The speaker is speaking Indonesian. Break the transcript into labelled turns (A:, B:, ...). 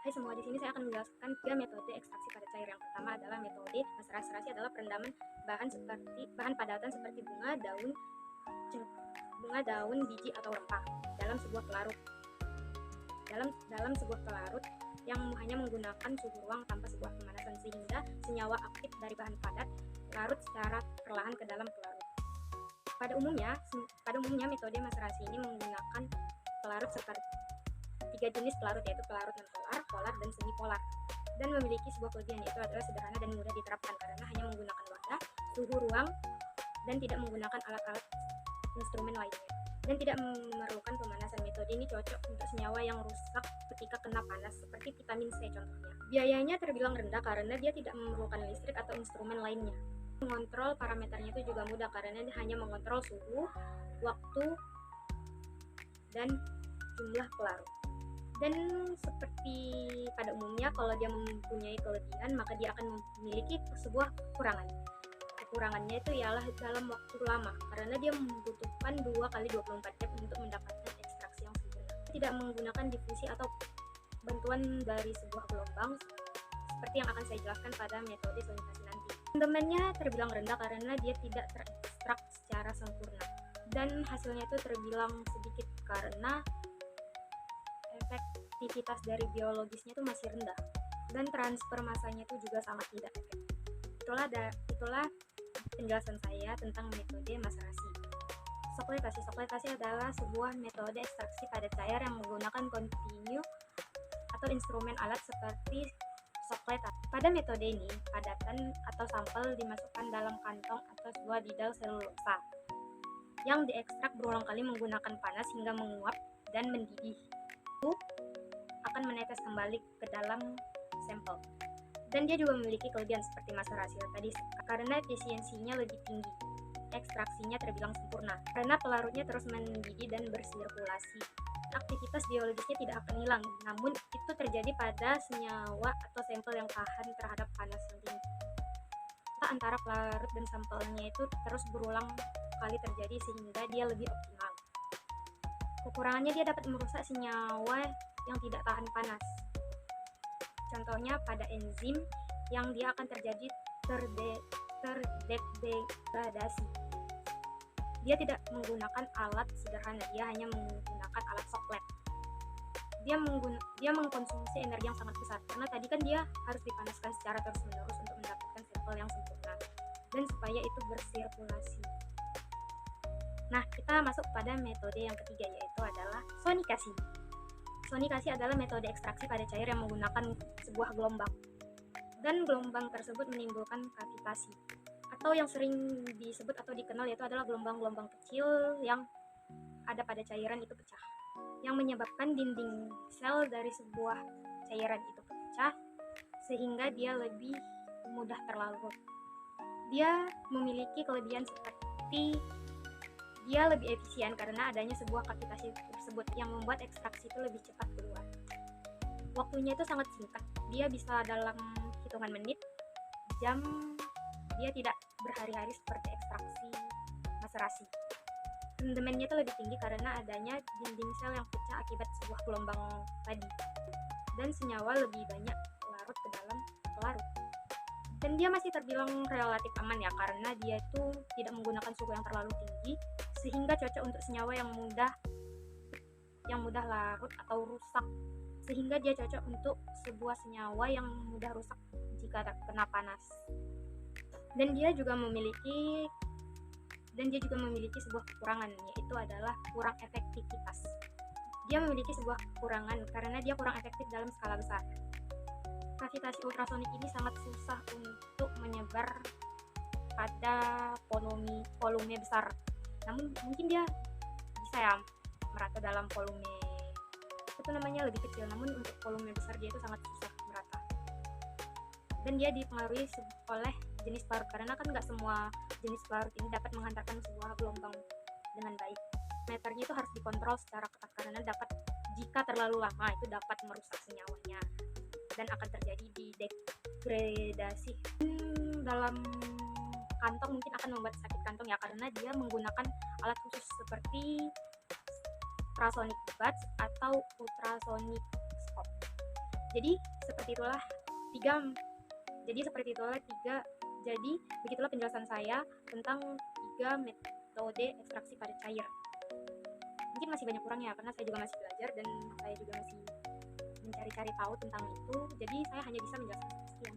A: Hai semua, di sini saya akan menjelaskan 3 metode ekstraksi pada cair. Yang pertama adalah metode maserasi adalah perendaman bahan padatan seperti bunga, daun, biji atau rempah dalam sebuah pelarut. Dalam sebuah pelarut yang hanya menggunakan suhu ruang tanpa sebuah pemanasan sehingga senyawa aktif dari bahan padat larut secara perlahan ke dalam pelarut. Pada umumnya metode maserasi ini menggunakan pelarut seperti 3 jenis pelarut, yaitu pelarut non-polar, polar, dan semi-polar, dan memiliki sebuah kelebihan, yaitu adalah sederhana dan mudah diterapkan karena hanya menggunakan wadah, suhu ruang, dan tidak menggunakan alat-alat instrumen lainnya, dan tidak memerlukan pemanasan. Metode ini cocok untuk senyawa yang rusak ketika kena panas, seperti vitamin C contohnya. Biayanya terbilang rendah karena dia tidak memerlukan listrik atau instrumen lainnya. Mengontrol parameternya itu juga mudah karena dia hanya mengontrol suhu, waktu, dan jumlah pelarut. Dan seperti pada umumnya, kalau dia mempunyai kelebihan, maka dia akan memiliki sebuah kekurangan. Kekurangannya itu ialah dalam waktu lama, karena dia membutuhkan 2 kali 24 jam untuk mendapatkan ekstraksi yang sempurna. Tidak menggunakan difusi atau bantuan dari sebuah gelombang, seperti yang akan saya jelaskan pada metode sonikasi nanti. Rendamannya terbilang rendah karena dia tidak terekstrak secara sempurna, dan hasilnya itu terbilang sedikit karena efektivitas dari biologisnya itu masih rendah, dan transfer masanya itu juga sangat tidak efektif. Itulah penjelasan saya tentang metode maserasi. Sokletasi adalah sebuah metode ekstraksi pada cair yang menggunakan kontinu atau instrumen alat seperti sokletasi. Pada metode ini, padatan atau sampel dimasukkan dalam kantong atau sebuah didal selulosa yang diekstrak berulang kali menggunakan panas hingga menguap dan mendidih. Akan menetes kembali ke dalam sampel. Dan dia juga memiliki kelebihan seperti maserasi tadi karena efisiensinya lebih tinggi. Ekstraksinya terbilang sempurna karena pelarutnya terus mendidih dan bersirkulasi. Aktivitas biologisnya tidak akan hilang, namun itu terjadi pada senyawa atau sampel yang tahan terhadap panas yang tinggi. Antara pelarut dan sampelnya itu terus berulang kali terjadi sehingga dia lebih optimal. Kekurangannya, dia dapat merusak senyawa yang tidak tahan panas. Contohnya pada enzim yang dia akan terjadi terdegradasi. Dia tidak menggunakan alat sederhana, dia hanya menggunakan alat soklet. Dia mengkonsumsi energi yang sangat besar karena tadi kan dia harus dipanaskan secara terus-menerus untuk mendapatkan sampel yang sempurna dan supaya itu bersirkulasi. Nah, kita masuk pada metode yang ketiga, yaitu adalah sonikasi. Sonikasi adalah metode ekstraksi pada cair yang menggunakan sebuah gelombang, dan gelombang tersebut menimbulkan kavitasi, atau yang sering disebut atau dikenal yaitu adalah gelombang-gelombang kecil yang ada pada cairan itu pecah, yang menyebabkan dinding sel dari sebuah cairan itu pecah sehingga dia lebih mudah terlarut. Dia memiliki kelebihan seperti dia lebih efisien karena adanya sebuah kavitasi tersebut yang membuat ekstraksi itu lebih cepat keluar. Waktunya itu sangat singkat, dia bisa dalam hitungan menit, jam, dia tidak berhari-hari seperti ekstraksi maserasi. Rendamannya itu lebih tinggi karena adanya dinding sel yang pecah akibat sebuah gelombang tadi, dan senyawa lebih banyak larut ke dalam pelarut. Dan dia masih terbilang relatif aman ya, karena dia itu tidak menggunakan suhu yang terlalu tinggi sehingga cocok untuk senyawa yang mudah larut atau rusak, sehingga dia cocok untuk sebuah senyawa yang mudah rusak jika kena panas. Dan dia juga memiliki sebuah kekurangan, yaitu adalah kurang efektivitas. Dia memiliki sebuah kekurangan karena dia kurang efektif dalam skala besar. Kavitasi ultrasonik ini sangat susah untuk menyebar pada volume besar. Namun mungkin dia bisa ya merata dalam volume itu namanya lebih kecil, namun untuk volume besar dia itu sangat susah merata. Dan dia dipengaruhi oleh jenis pelarut karena kan nggak semua jenis pelarut ini dapat menghantarkan sebuah gelombang dengan baik. Meternya itu harus dikontrol secara ketat karena jika terlalu lama itu dapat merusak senyawanya dan akan terjadi degradasi. Dalam kantong mungkin akan membuat sakit kantong ya, karena dia menggunakan alat khusus seperti ultrasonic buds atau ultrasonic scope. Jadi seperti itulah tiga jadi begitulah penjelasan saya tentang 3 metode ekstraksi pada cair. Mungkin masih banyak kurangnya karena saya juga masih belajar dan saya juga masih mencari-cari tahu tentang itu, jadi saya hanya bisa menjelaskan sekian.